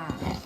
that.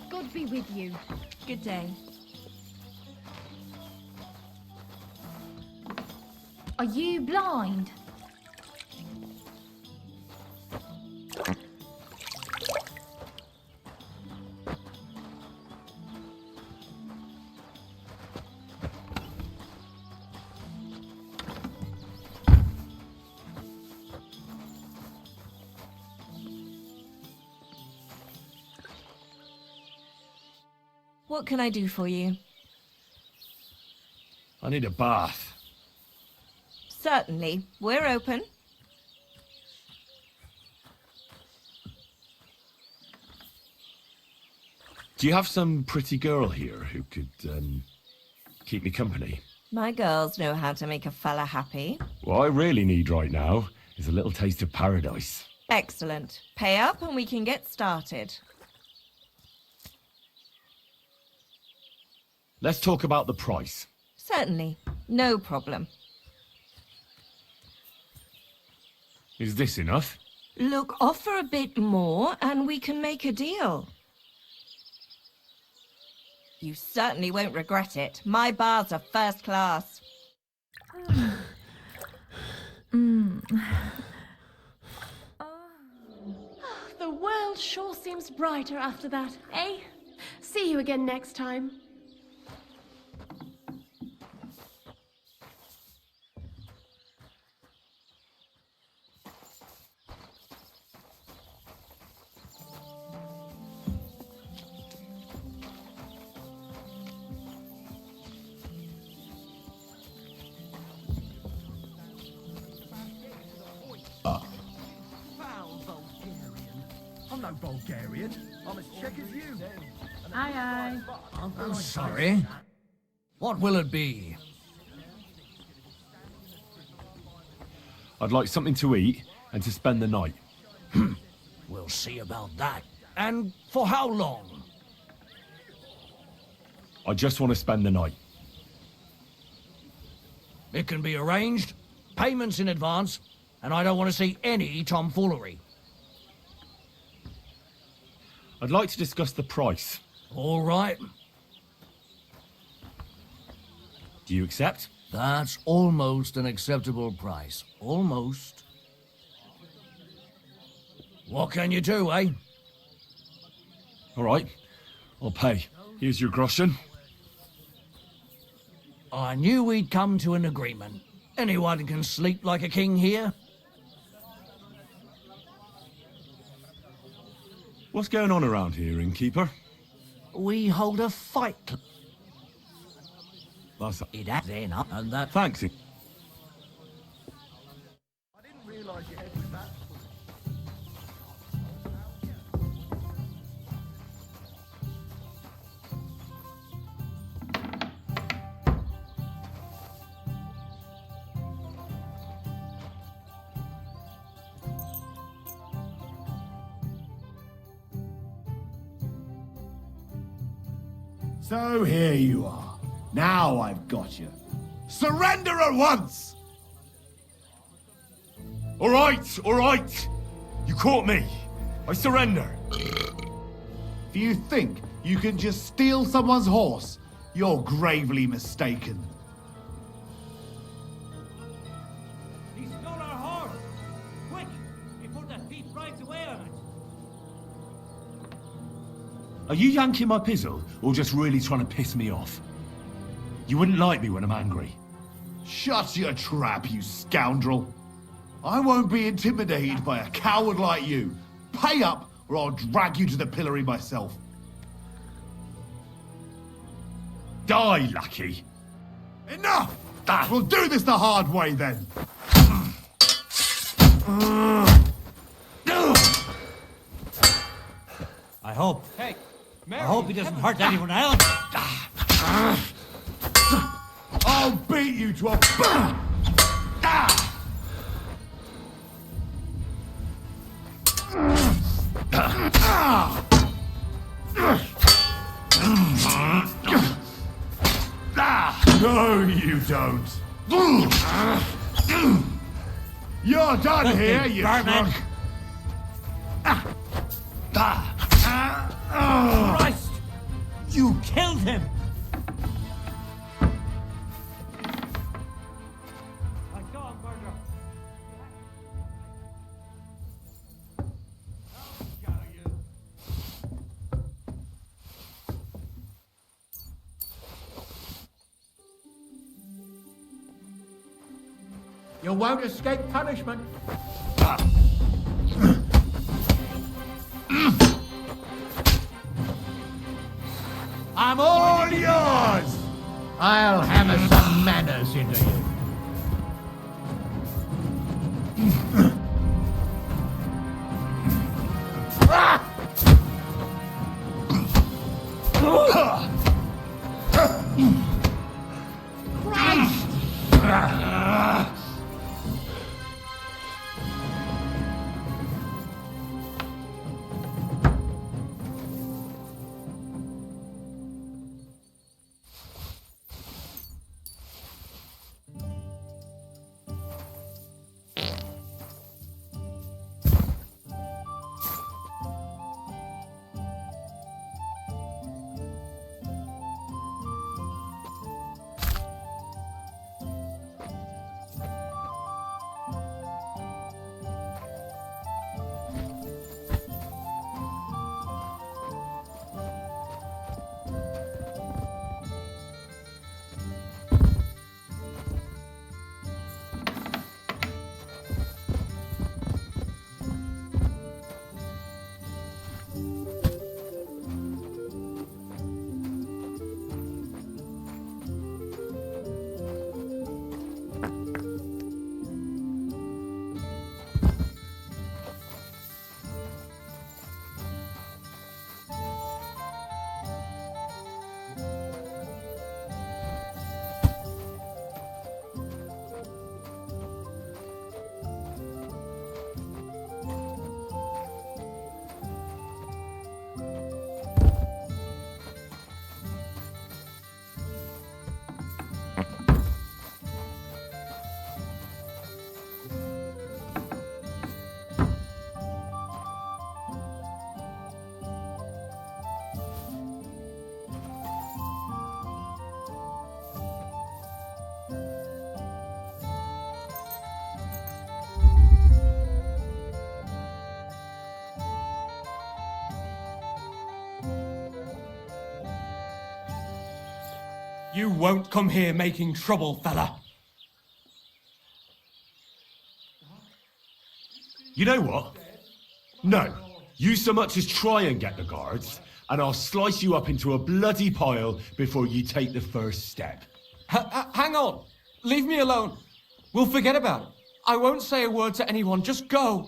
God be with you. Good day. Are you blind? What can I do for you? I need a bath. Certainly. We're open. Do you have some pretty girl here who could, keep me company? My girls know how to make a fella happy. What I really need right now is a little taste of paradise. Excellent. Pay up and we can get started. Let's talk about the price. Certainly. No problem. Is this enough? Look, offer a bit more and we can make a deal. You certainly won't regret it. My bars are first class. The world sure seems brighter after that, eh? See you again next time. I'm no Bulgarian. I'm as Czech as you. Aye, aye. I'm sorry. What will it be? I'd like something to eat and to spend the night. We'll see about that. And for how long? I just want to spend the night. It can be arranged. Payments in advance. And I don't want to see any tomfoolery. I'd like to discuss the price. All right. Do you accept? That's almost an acceptable price. Almost. What can you do, eh? All right, I'll pay. Here's your groschen. I knew we'd come to an agreement. Anyone can sleep like a king here. What's going on around here, innkeeper? We hold a fight. That's It has then up, and that... Thanks. I didn't realise your head was that. So here you are. Now I've got you. Surrender at once! All right. You caught me. I surrender. If you think you can just steal someone's horse, you're gravely mistaken. He stole our horse! Quick! Before the thief rides away on it! Are you yanking my pizzle, or just really trying to piss me off? You wouldn't like me when I'm angry. Shut your trap, you scoundrel. I won't be intimidated by a coward like you. Pay up, or I'll drag you to the pillory myself. Die, lackey. Enough! We'll do this the hard way then. I hope. Hey, Mary, I hope he doesn't hurt anyone else. I'll beat you to a... No, you don't. You're done here, you Barman. drunk. Christ! You killed him! I go on, murder. You won't escape punishment. I'm all yours! I'll hammer some manners into you. You won't come here making trouble, fella. You know what? No. You so much as try and get the guards, and I'll slice you up into a bloody pile before you take the first step. Hang on. Leave me alone. We'll forget about it. I won't say a word to anyone. Just go.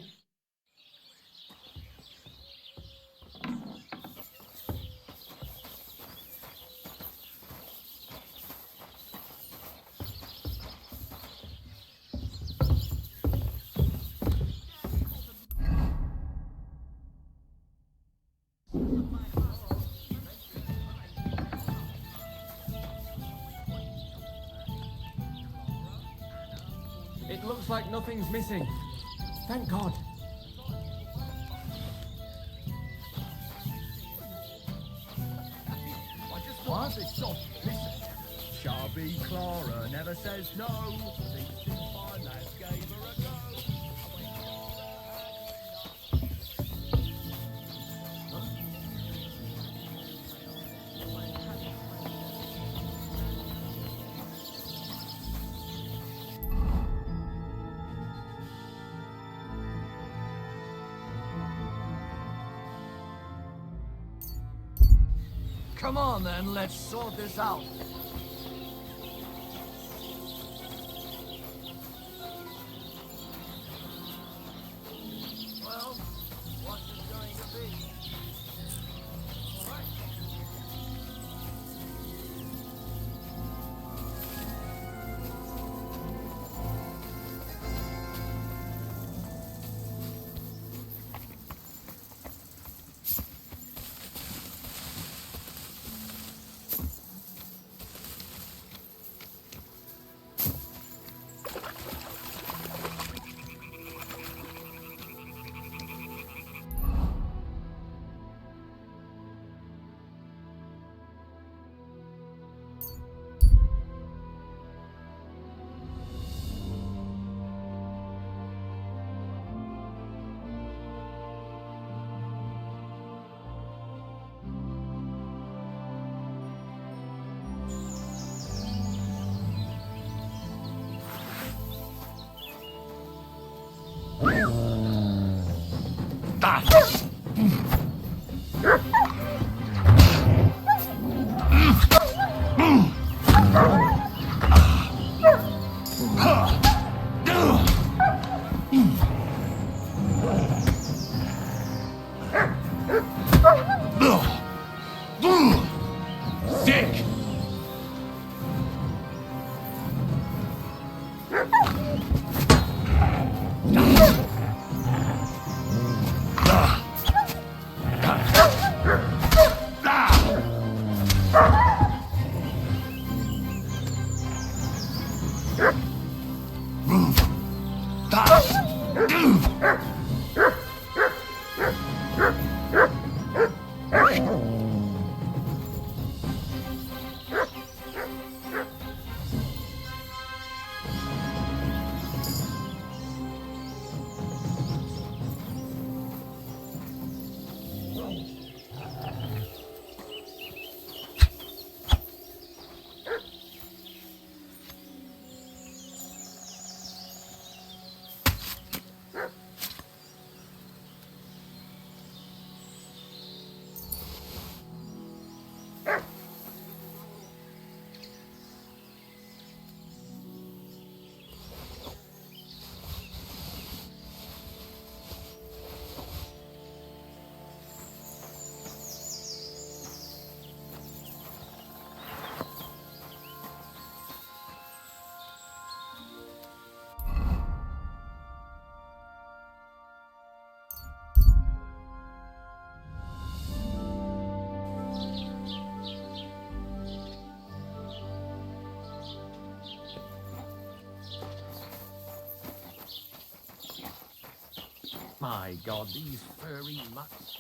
It looks like nothing's missing. Thank God. What? It's soft. Listen. Shabby Clara never says no. These two fine lads gave her a go. Come on then, let's sort this out. Well, what's it going to be? All right. Dick! My God, these furry mutts.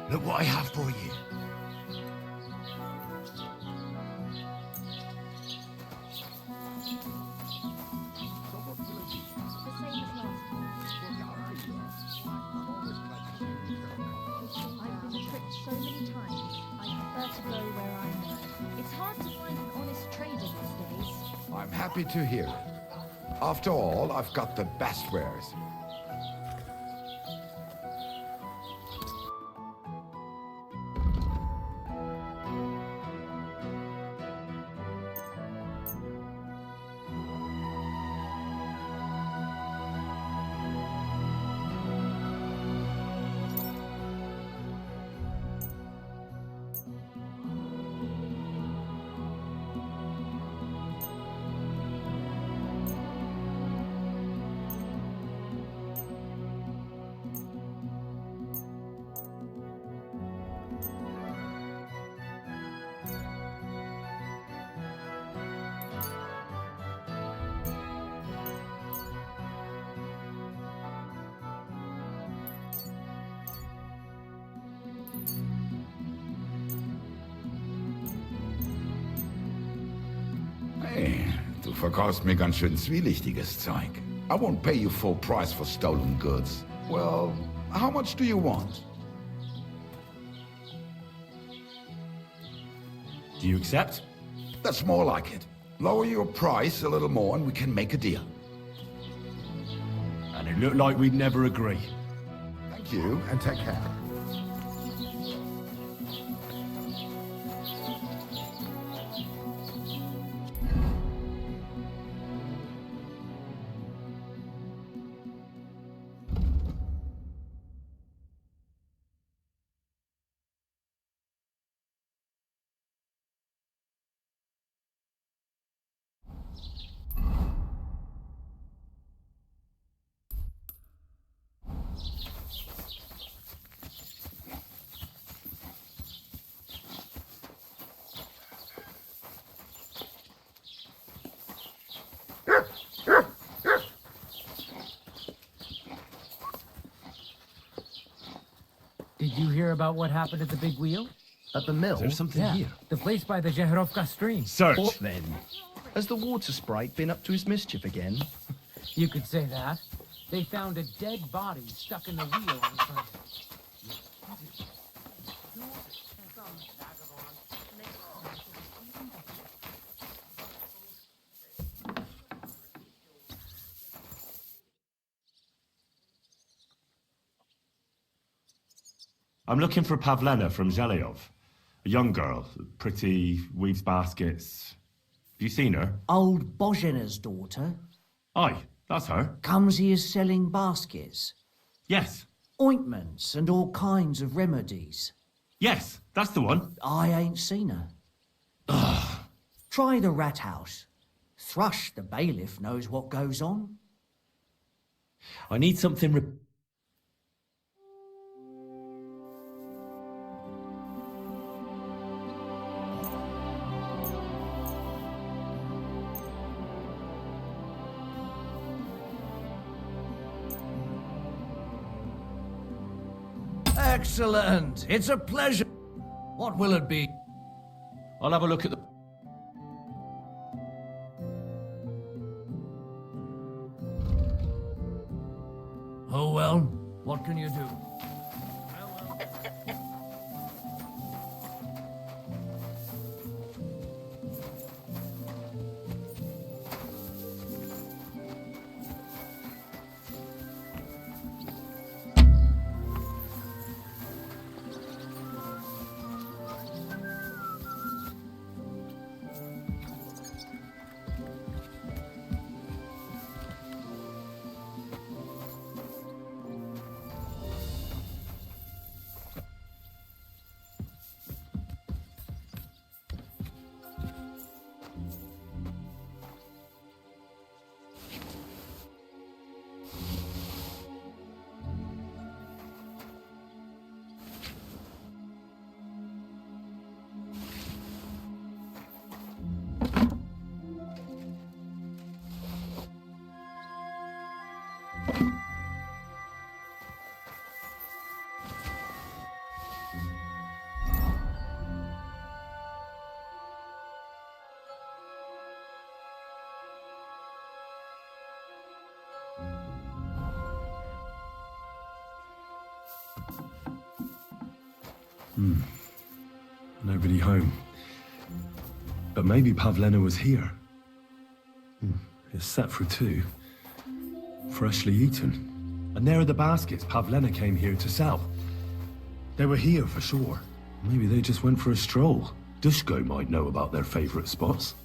Look what I have for you. I've been tricked so many times. I prefer to go where I know. It's hard to find an honest trader these days. I'm happy to hear it. After all, I've got the best wares. Hey, du verkaufst mir ganz schön zwielichtiges Zeug. I won't pay you full price for stolen goods. Well, how much do you want? Do you accept? That's more like it. Lower your price a little more and we can make a deal. And it looked like we'd never agree. Thank you, and take care. Did you hear about what happened at the big wheel? At the mill? There's something Yeah, here. the place by the Zheherovka stream. Search. What then? Has the water sprite been up to his mischief again? You could say that. They found a dead body stuck in the wheel on Sunday. I'm looking for Pavlena from Zelyov. A young girl, pretty, weaves baskets. Have you seen her? Old Bozhena's daughter Aye, that's her. comes here selling baskets, Yes, ointments and all kinds of remedies. yes, that's the one. I ain't seen her. Try the rat house. Thrush, the bailiff, knows what goes on. I need something Excellent! It's a pleasure. What will it be? I'll have a look at the... Oh well, what can you do? Nobody home. But maybe Pavlena was here. It's set for two. Freshly eaten. And there are the baskets Pavlena came here to sell. They were here for sure. Maybe they just went for a stroll. Dushko might know about their favorite spots.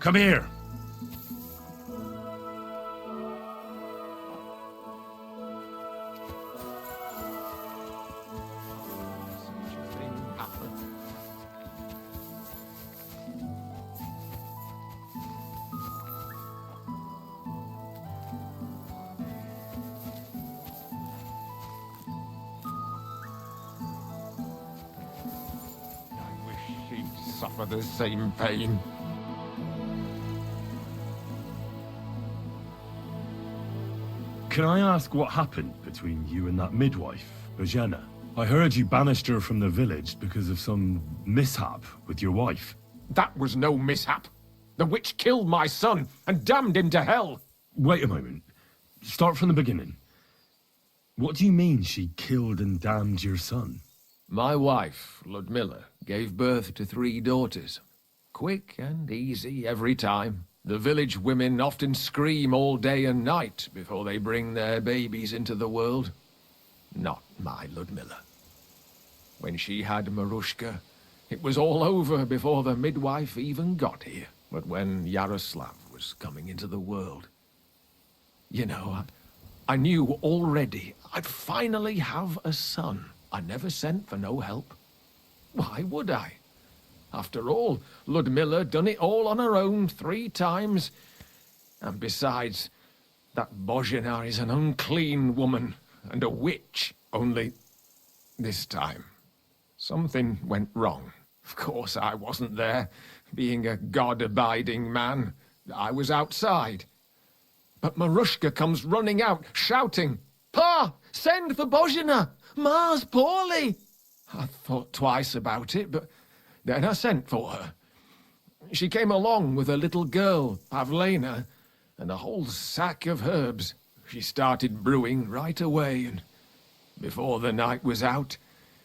Come here. I wish she'd suffer the same pain. Can I ask what happened between you and that midwife, Bojena? I heard you banished her from the village because of some mishap with your wife. That was no mishap. The witch killed my son and damned him to hell. Wait a moment. Start from the beginning. What do you mean she killed and damned your son? My wife, Ludmilla, gave birth to 3 daughters. Quick and easy every time. The village women often scream all day and night before they bring their babies into the world. Not my Ludmilla. When she had Marushka, it was all over before the midwife even got here. But when Yaroslav was coming into the world, you know, I knew already I'd finally have a son. I never sent for no help. Why would I? After all, Ludmilla done it all on her own 3 times. And besides, that Bozhena is an unclean woman and a witch. Only this time, something went wrong. Of course, I wasn't there. Being a God-abiding man, I was outside. But Marushka comes running out, shouting, "Pa, send for Bozhena! Ma's poorly!" I thought twice about it, but then I sent for her. She came along with a little girl, Pavlena, and a whole sack of herbs. She started brewing right away, and before the night was out,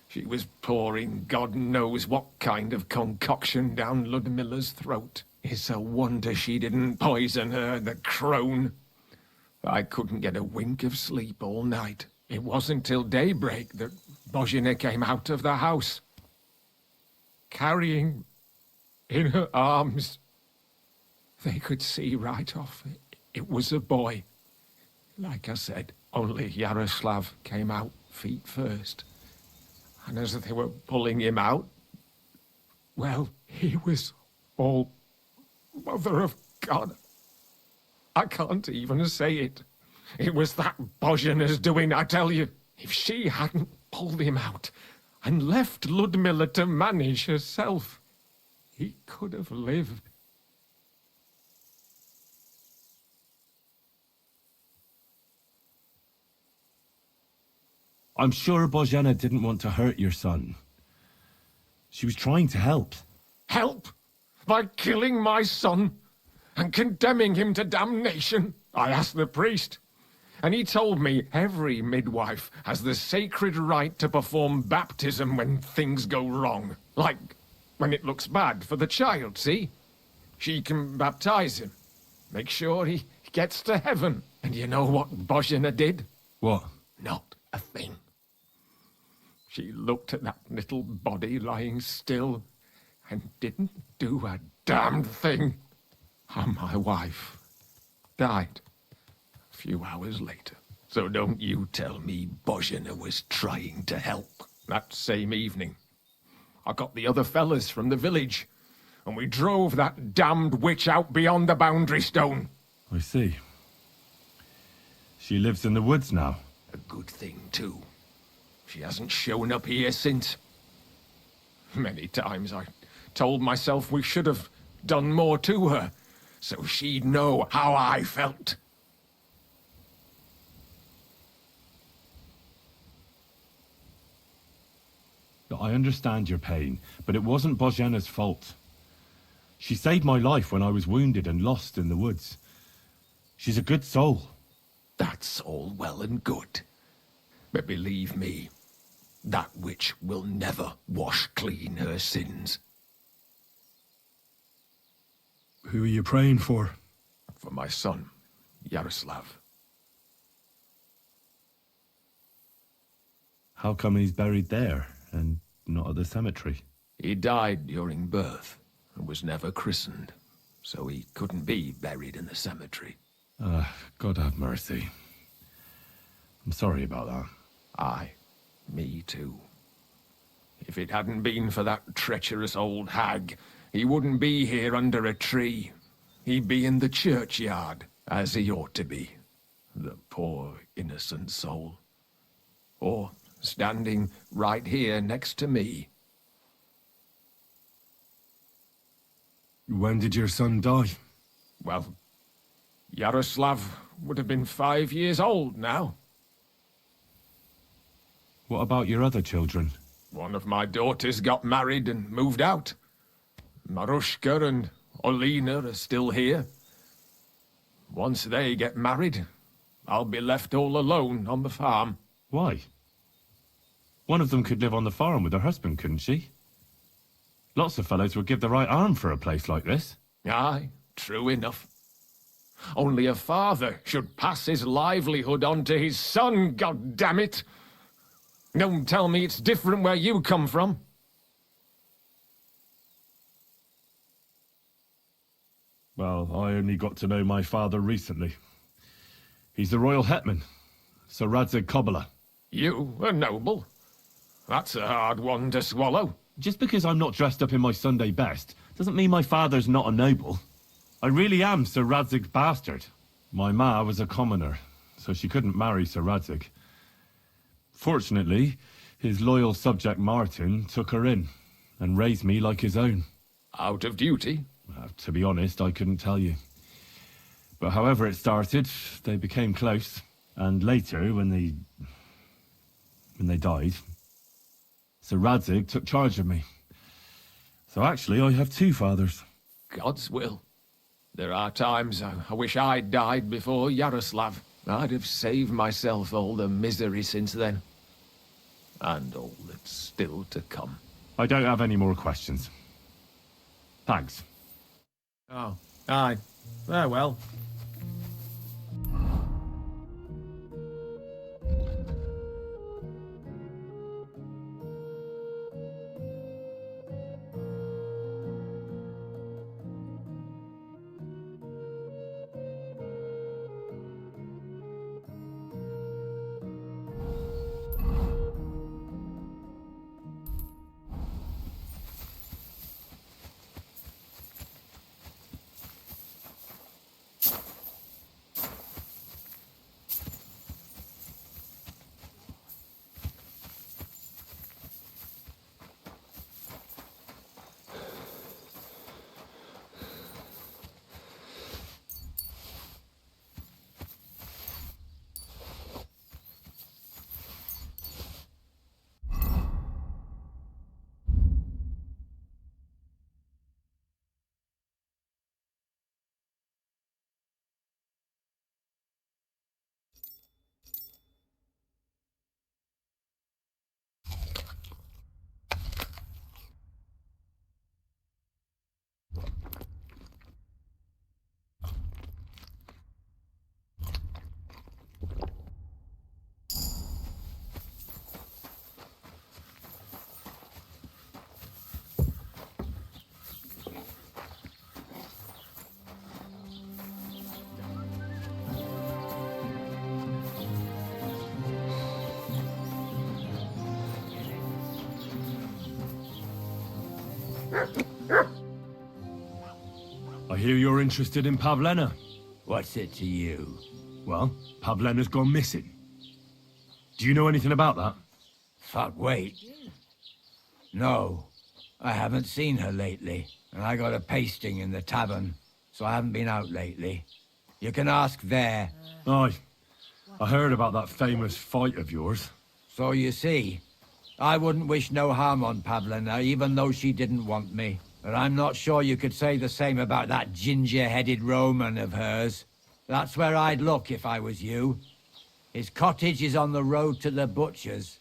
she was pouring God knows what kind of concoction down Ludmilla's throat. It's a wonder she didn't poison her, the crone. I couldn't get a wink of sleep all night. It wasn't till daybreak that Bozhena came out of the house, carrying in her arms. They could see right off it was a boy. Like I said, only Yaroslav came out feet first. And as they were pulling him out, well, he was all Mother of God. I can't even say it. It was that Bozhena's doing, I tell you. If she hadn't pulled him out and left Ludmilla to manage herself, he could have lived. I'm sure Bozhena didn't want to hurt your son. She was trying to help. Help? By killing my son and condemning him to damnation? I asked the priest, and he told me every midwife has the sacred right to perform baptism when things go wrong. Like when it looks bad for the child, see? She can baptize him, make sure he gets to heaven. And you know what Bozhena did? What? Not a thing. She looked at that little body lying still and didn't do a damned thing. And my wife died a few hours later. So don't you tell me Bozhena was trying to help. That same evening, I got the other fellas from the village, and we drove that damned witch out beyond the boundary stone. I see. She lives in the woods now. A good thing, too. She hasn't shown up here since. Many times I told myself we should have done more to her, so she'd know how I felt. I understand your pain, but it wasn't Bozhena's fault. She saved my life when I was wounded and lost in the woods. She's a good soul. That's all well and good. But believe me, that witch will never wash clean her sins. Who are you praying for? For my son, Yaroslav. How come he's buried there and not at the cemetery? He died during birth and was never christened. so he couldn't be buried in the cemetery. God have mercy. I'm sorry about that. Aye, me too. If it hadn't been for that treacherous old hag, he wouldn't be here under a tree. He'd be in the churchyard, as he ought to be. The poor, innocent soul. Or standing right here next to me. When did your son die? Well, Yaroslav would have been 5 years old now. What about your other children? One of my daughters got married and moved out. Marushka and Olina are still here. Once they get married, I'll be left all alone on the farm. Why? One of them could live on the farm with her husband, couldn't she? Lots of fellows would give the right arm for a place like this. Aye, true enough. Only a father should pass his livelihood on to his son, God damn it! Don't tell me it's different where you come from. Well, I only got to know my father recently. He's the royal hetman, Sir Radzig Kobyla. You, a noble? That's a hard one to swallow. Just because I'm not dressed up in my Sunday best doesn't mean my father's not a noble. I really am Sir Radzig's bastard. My ma was a commoner, so she couldn't marry Sir Radzig. Fortunately, his loyal subject Martin took her in and raised me like his own. Out of duty? To be honest, I couldn't tell you. But however it started, they became close. And later, when they died, Sir Radzig took charge of me. So actually, I have two fathers. God's will. There are times I wish I'd died before Yaroslav. I'd have saved myself all the misery since then. And all that's still to come. I don't have any more questions. Thanks. Oh, aye. Farewell. I hear you're interested in Pavlena. What's it to you? Well, Pavlena's gone missing. Do you know anything about that? Fuck, wait. No, I haven't seen her lately, and I got a pasting in the tavern, so I haven't been out lately. You can ask there. Aye. I heard about that famous fight of yours. So you see, I wouldn't wish no harm on Pavlena, even though she didn't want me. But I'm not sure you could say the same about that ginger-headed Roman of hers. That's where I'd look if I was you. His cottage is on the road to the butcher's.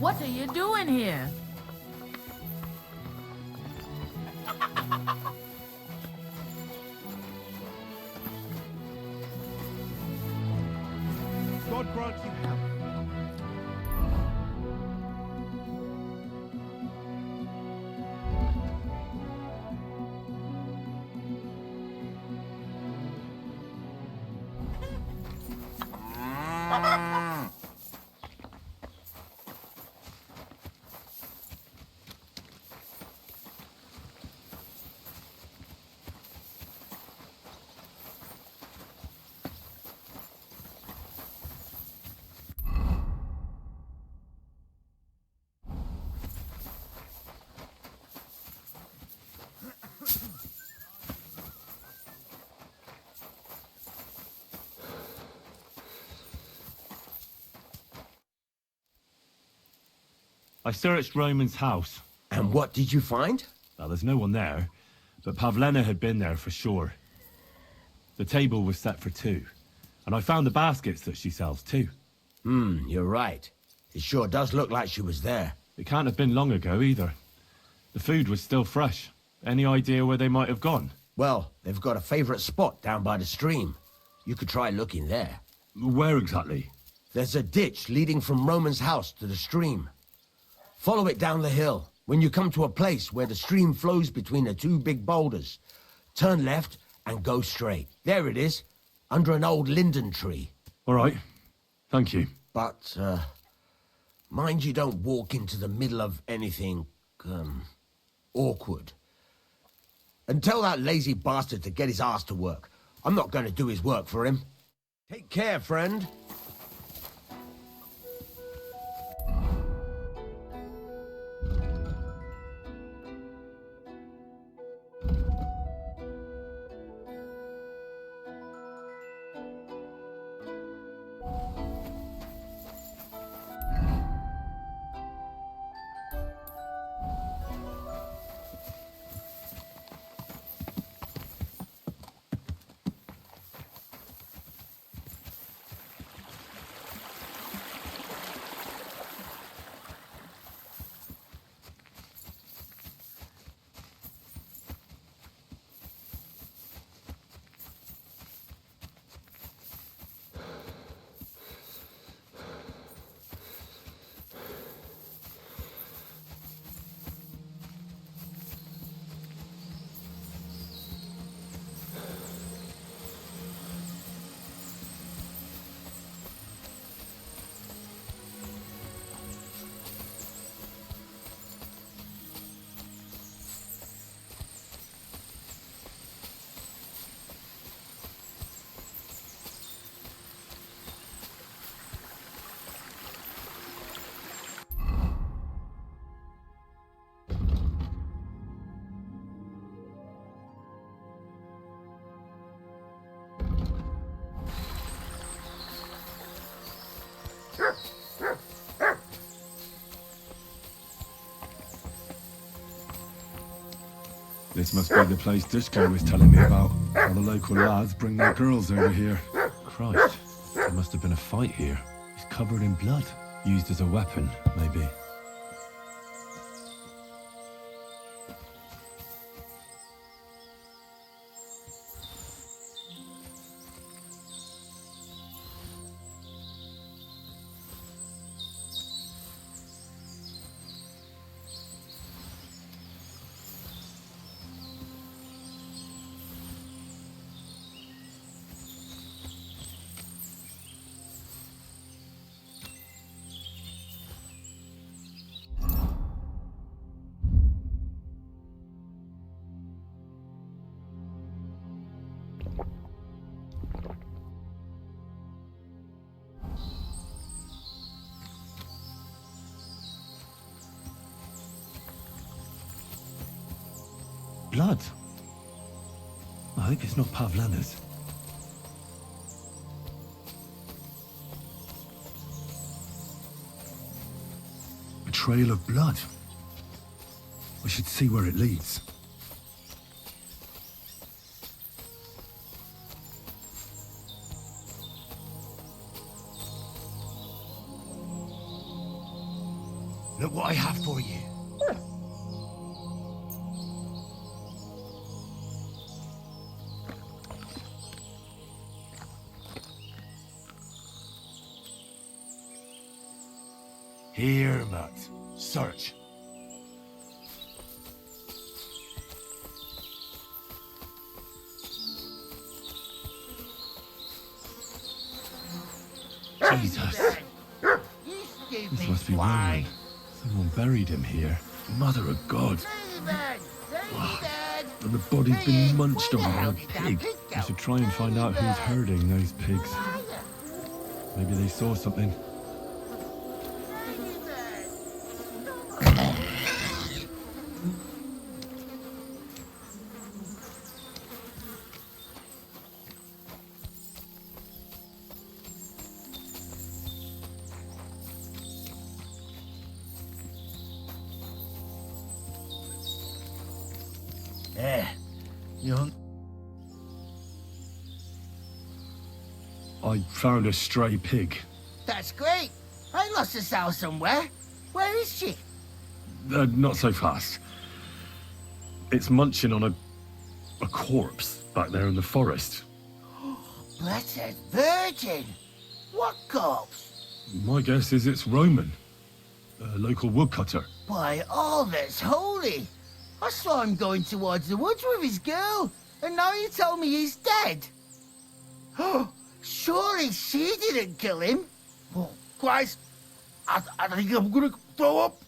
What are you doing here? God grant you health. I searched Roman's house. And what did you find? Well, there's no one there, but Pavlena had been there for sure. The table was set for two, and I found the baskets that she sells too. You're right. It sure does look like she was there. It can't have been long ago either. The food was still fresh. Any idea where they might have gone? Well, they've got a favorite spot down by the stream. You could try looking there. Where exactly? There's a ditch leading from Roman's house to the stream. Follow it down the hill. When you come to a place where the stream flows between the two big boulders, turn left and go straight. There it is, under an old linden tree. All right. Thank you. But, mind you don't walk into the middle of anything, awkward. And tell that lazy bastard to get his ass to work. I'm not going to do his work for him. Take care, friend. This must be the place Dushko was telling me about. All the local lads bring their girls over here. Christ, there must have been a fight here. He's covered in blood. Used as a weapon, maybe. Blood? I hope it's not Pavlena's. A trail of blood. We should see where it leads. Look what I have for you. Here, Matt. Search. Jesus. This must be Roman. Someone buried him here. Mother of God. And the body's been munched on by a pig. We should try and find out who's herding those pigs. Maybe they saw something. There. Young. I found a stray pig. That's great. I lost a sow somewhere. Where is she? Not so fast. It's munching on a corpse back there in the forest. Blessed Virgin! What corpse? My guess is it's Roman, a local woodcutter. By all that's holy! I saw him going towards the woods with his girl, and now you tell me he's dead. Oh, surely she didn't kill him. Oh, Christ, I think I'm gonna throw up.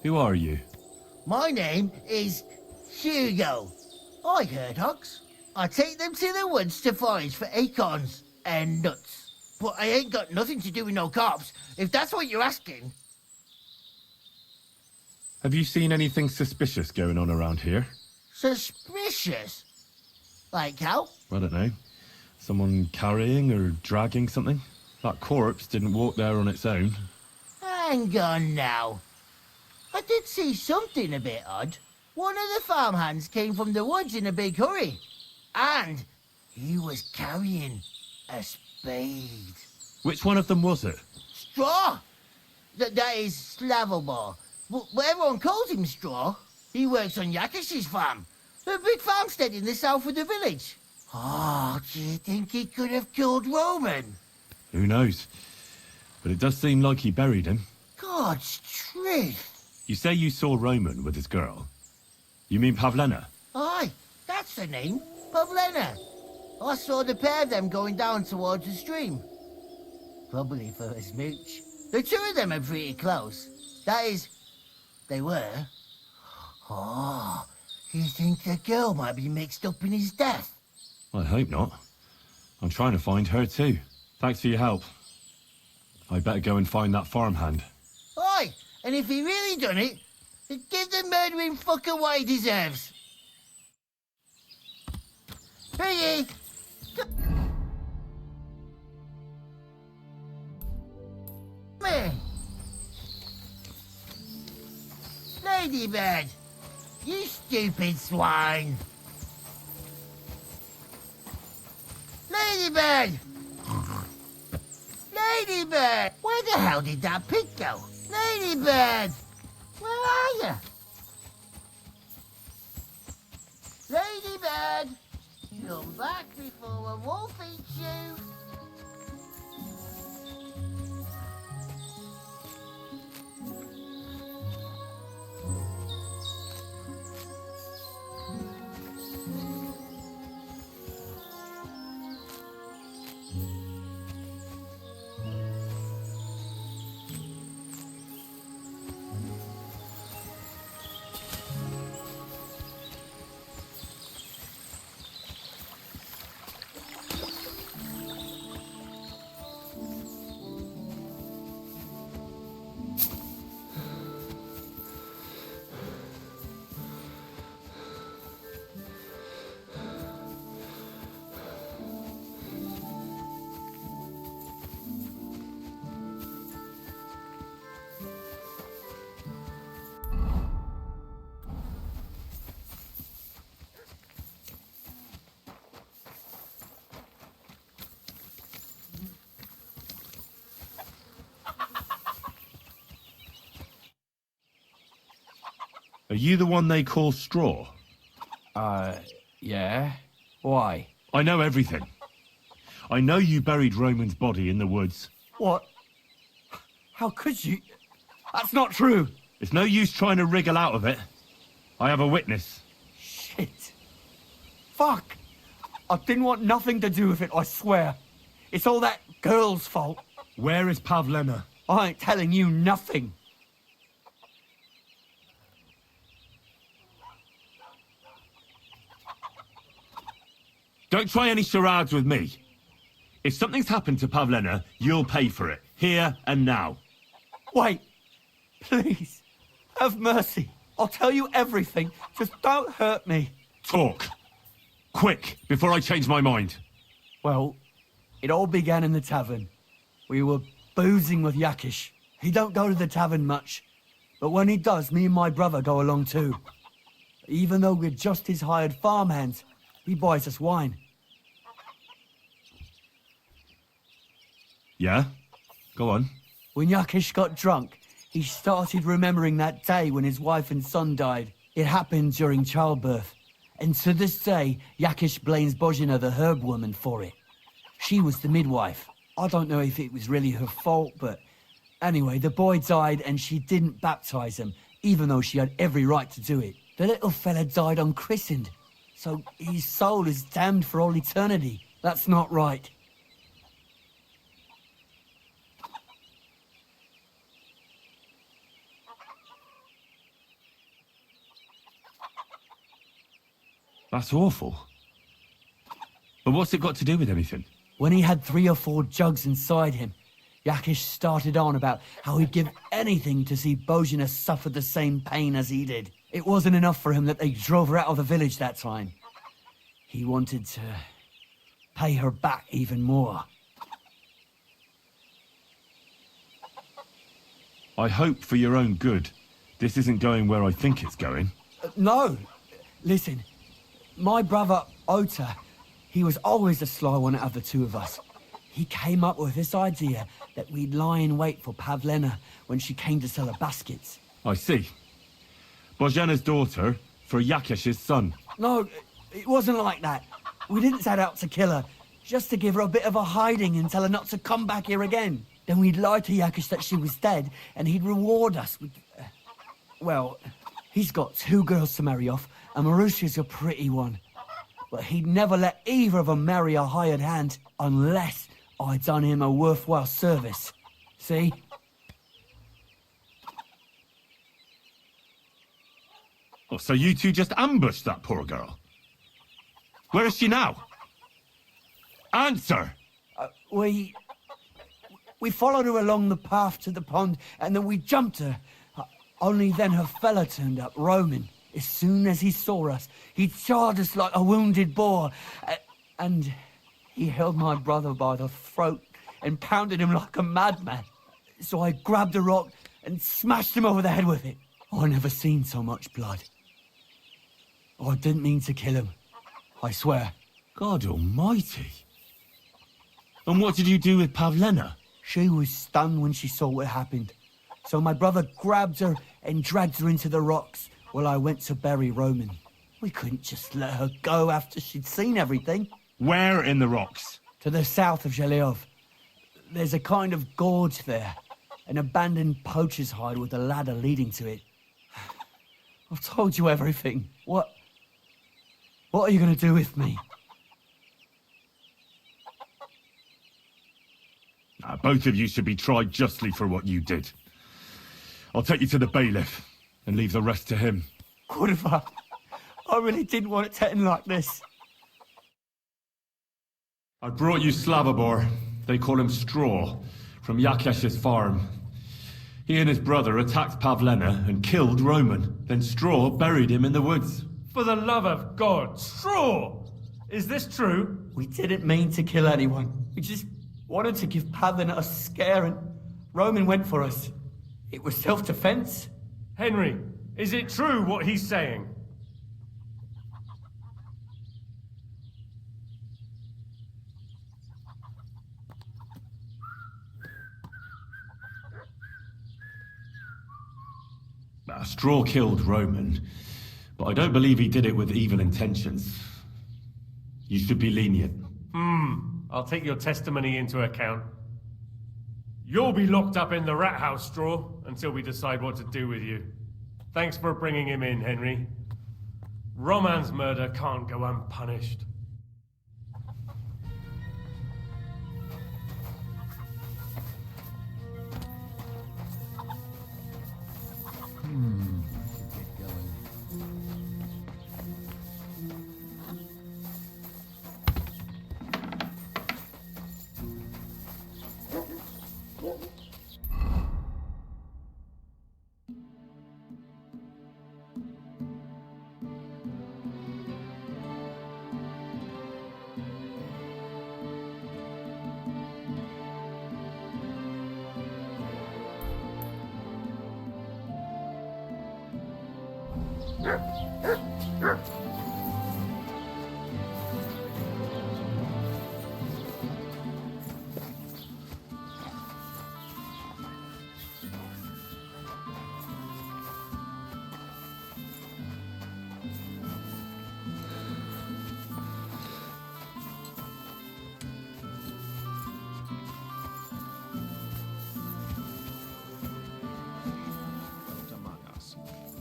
Who are you? My name is Hugo. I herd hogs. I take them to the woods to forage for acorns and nuts. But I ain't got nothing to do with no cops, if that's what you're asking. Have you seen anything suspicious going on around here? Suspicious? Like how? I don't know. Someone carrying or dragging something? That corpse didn't walk there on its own. Hang on now. I did see something a bit odd. One of the farmhands came from the woods in a big hurry. And he was carrying a spade. Which one of them was it? Straw! That is Slavomir. But everyone calls him Straw. He works on Yakish's farm. A big farmstead in the south of the village. Oh, do you think he could have killed Roman? Who knows? But it does seem like he buried him. God's truth. You say you saw Roman with his girl. You mean Pavlena? Aye, that's the name. Pavlena. I saw the pair of them going down towards the stream. Probably for a smooch. The two of them are pretty close. That is, they were. Oh, you think the girl might be mixed up in his death? I hope not. I'm trying to find her too. Thanks for your help. I better go and find that farmhand. Aye, and if he really done it, give the murdering fucker what he deserves. Piggy! Come here. Ladybird! You stupid swine! Ladybird! Ladybird! Where the hell did that pig go? Ladybird! Where are you? Ladybird! Come back before a wolf eats you! Are you the one they call Straw? Yeah? Why? I know everything. I know you buried Roman's body in the woods. What? How could you? That's not true. It's no use trying to wriggle out of it. I have a witness. Shit. Fuck. I didn't want nothing to do with it, I swear. It's all that girl's fault. Where is Pavlena? I ain't telling you nothing. Don't try any charades with me. If something's happened to Pavlena, you'll pay for it. Here and now. Wait. Please. Have mercy. I'll tell you everything. Just don't hurt me. Talk. Quick, before I change my mind. Well, it all began in the tavern. We were boozing with Yakish. He don't go to the tavern much. But when he does, me and my brother go along too. Even though we're just his hired farmhands, he buys us wine. Yeah? Go on. When Yakish got drunk, he started remembering that day when his wife and son died. It happened during childbirth. And to this day, Yakish blames Bozhina, the herb woman, for it. She was the midwife. I don't know if it was really her fault, but anyway, the boy died and she didn't baptize him, even though she had every right to do it. The little fella died unchristened, so his soul is damned for all eternity. That's not right. That's awful. But what's it got to do with anything? When he had 3 or 4 jugs inside him, Yakish started on about how he'd give anything to see Bozhina suffer the same pain as he did. It wasn't enough for him that they drove her out of the village that time. He wanted to pay her back even more. I hope for your own good, this isn't going where I think it's going. No! Listen, my brother, Ota, he was always the sly one out of the two of us. He came up with this idea that we'd lie in wait for Pavlena when she came to sell her baskets. I see. Bozhana's daughter for Yakish's son. No, it wasn't like that. We didn't set out to kill her, just to give her a bit of a hiding and tell her not to come back here again. Then we'd lie to Yakish that she was dead, and he'd reward us with... well, he's got 2 girls to marry off, and Marusha's a pretty one. But he'd never let either of them marry a hired hand unless I'd done him a worthwhile service. See? Oh, so you two just ambushed that poor girl? Where is she now? Answer! We followed her along the path to the pond, and then we jumped her. Only then her fella turned up, Roman. As soon as he saw us, he charged us like a wounded boar. And he held my brother by the throat and pounded him like a madman. So I grabbed a rock and smashed him over the head with it. I never seen so much blood. I didn't mean to kill him. I swear. God almighty. And what did you do with Pavlena? She was stunned when she saw what happened. So my brother grabbed her and dragged her into the rocks while I went to bury Roman. We couldn't just let her go after she'd seen everything. Where in the rocks? To the south of Zhelyov. There's a kind of gorge there. An abandoned poacher's hide with a ladder leading to it. I've told you everything. What are you going to do with me? Both of you should be tried justly for what you did. I'll take you to the bailiff and leave the rest to him. Kurva, I really didn't want it to end like this. I brought you Slavobor, they call him Straw, from Yakesh's farm. He and his brother attacked Pavlena and killed Roman. Then Straw buried him in the woods. For the love of God, Straw! Is this true? We didn't mean to kill anyone. We just wanted to give Pavlena a scare and Roman went for us. It was self-defense. Henry, is it true what he's saying? Straw killed Roman, but I don't believe he did it with evil intentions. You should be lenient. I'll take your testimony into account. You'll be locked up in the rat house, Straw, until we decide what to do with you. Thanks for bringing him in, Henry. Roman's murder can't go unpunished.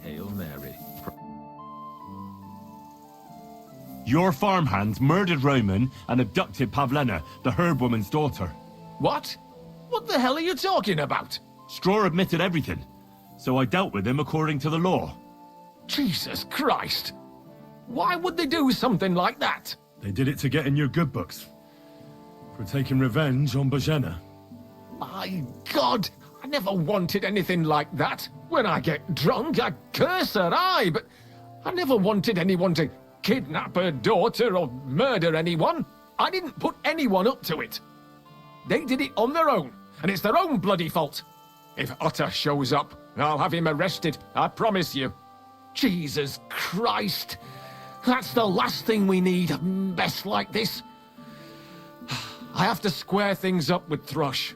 Hail Mary. Your farmhands murdered Roman and abducted Pavlena, the herb woman's daughter. What? What the hell are you talking about? Straw admitted everything, so I dealt with him according to the law. Jesus Christ! Why would they do something like that? They did it to get in your good books. For taking revenge on Bozhena. My God! I never wanted anything like that. When I get drunk, I curse her, aye, but I never wanted anyone to kidnap her daughter or murder anyone. I didn't put anyone up to it. They did it on their own, and it's their own bloody fault. If Otter shows up, I'll have him arrested, I promise you. Jesus Christ! That's the last thing we need, a mess like this. I have to square things up with Thrush.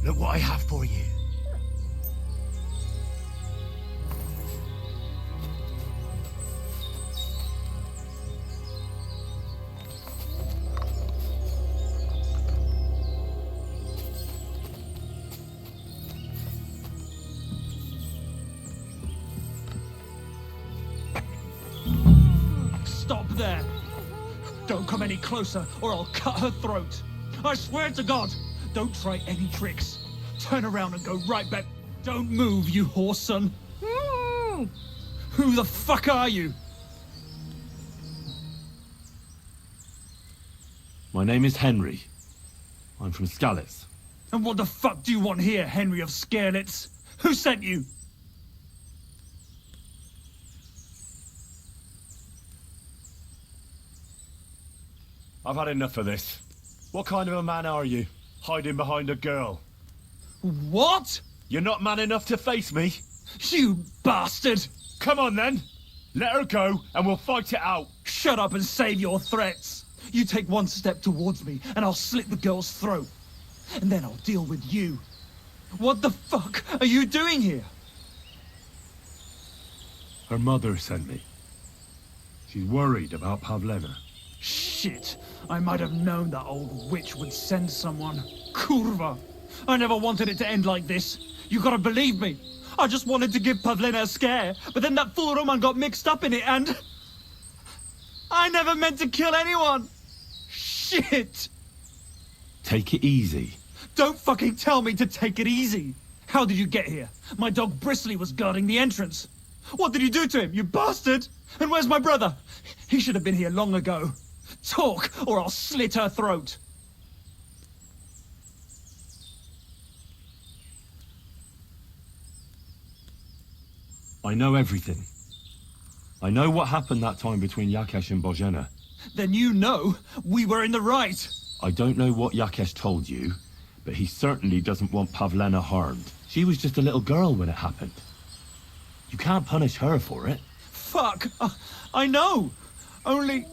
Look what I have for you. Stop there! Don't come any closer, or I'll cut her throat. I swear to God, don't try any tricks. Turn around and go right back. Don't move, you horse son. Who the fuck are you? My name is Henry. I'm from Skalitz. And what the fuck do you want here, Henry of Skalitz? Who sent you? I've had enough of this. What kind of a man are you? Hiding behind a girl. What? You're not man enough to face me? You bastard! Come on then! Let her go and we'll fight it out. Shut up and save your threats. You take one step towards me and I'll slit the girl's throat. And then I'll deal with you. What the fuck are you doing here? Her mother sent me. She's worried about Pavlena. Shit. I might have known that old witch would send someone. Kurva. I never wanted it to end like this. You gotta believe me. I just wanted to give Pavlena a scare, but then that fool Roman got mixed up in it and... I never meant to kill anyone. Shit. Take it easy. Don't fucking tell me to take it easy. How did you get here? My dog Bristly was guarding the entrance. What did you do to him, you bastard? And where's my brother? He should have been here long ago. Talk, or I'll slit her throat. I know everything. I know what happened that time between Yakesh and Bozhena. Then you know we were in the right. I don't know what Yakesh told you, but he certainly doesn't want Pavlena harmed. She was just a little girl when it happened. You can't punish her for it. Fuck, I know. Only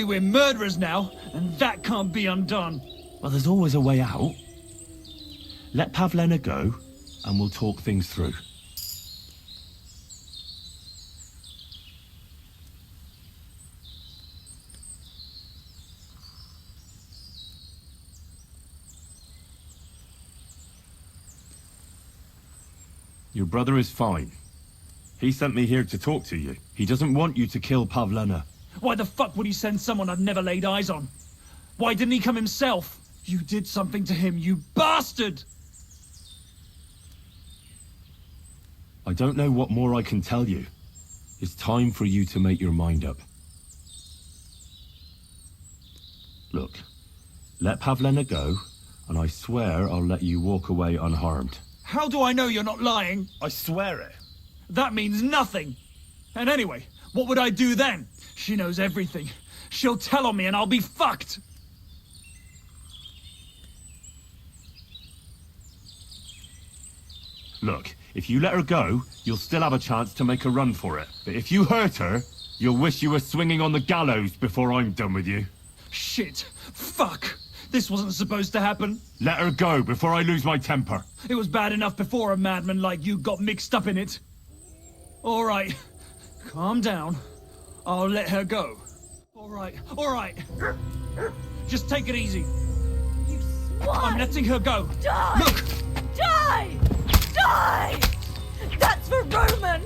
we're murderers now, and that can't be undone. Well, there's always a way out. Let Pavlena go, and we'll talk things through. Your brother is fine. He sent me here to talk to you. He doesn't want you to kill Pavlena. Why the fuck would he send someone I've never laid eyes on? Why didn't he come himself? You did something to him, you bastard! I don't know what more I can tell you. It's time for you to make your mind up. Look, let Pavlena go, and I swear I'll let you walk away unharmed. How do I know you're not lying? I swear it. That means nothing. And anyway, what would I do then? She knows everything. She'll tell on me and I'll be fucked. Look, if you let her go, you'll still have a chance to make a run for it. But if you hurt her, you'll wish you were swinging on the gallows before I'm done with you. Shit. Fuck. This wasn't supposed to happen. Let her go before I lose my temper. It was bad enough before a madman like you got mixed up in it. All right. Calm down. I'll let her go. All right. All right. Just take it easy. You swine! I'm letting her go. Die! Look! Die! Die! That's for Roman!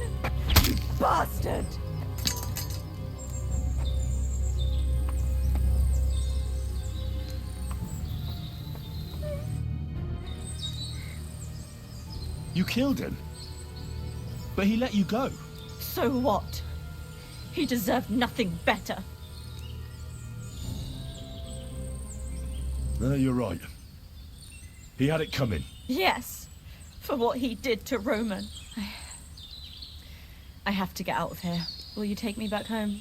You bastard! You killed him. But he let you go. So what? He deserved nothing better. No, you're right. He had it coming. Yes, for what he did to Roman. I have to get out of here. Will you take me back home?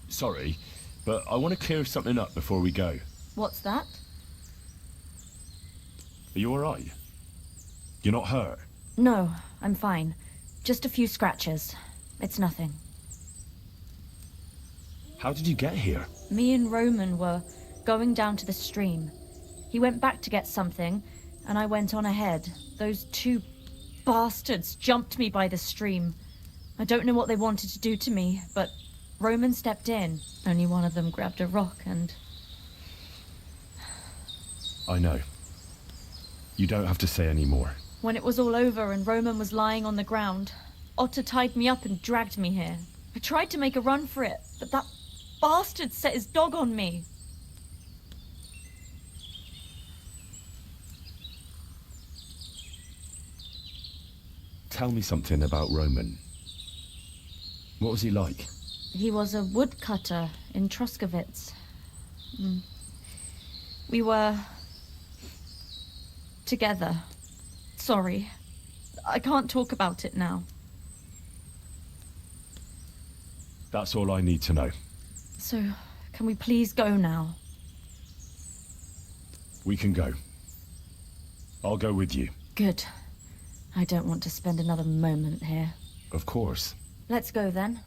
Sorry, but I want to clear something up before we go. What's that? Are you alright? You're not hurt? No, I'm fine. Just a few scratches. It's nothing. How did you get here? Me and Roman were going down to the stream. He went back to get something, and I went on ahead. Those two bastards jumped me by the stream. I don't know what they wanted to do to me, but Roman stepped in. Only one of them grabbed a rock and... I know. You don't have to say any more. When it was all over and Roman was lying on the ground, Otter tied me up and dragged me here. I tried to make a run for it, but that bastard set his dog on me. Tell me something about Roman. What was he like? He was a woodcutter in Troskovitz. We were... together. Sorry. I can't talk about it now. That's all I need to know. So, can we please go now? We can go. I'll go with you. Good. I don't want to spend another moment here. Of course. Let's go then.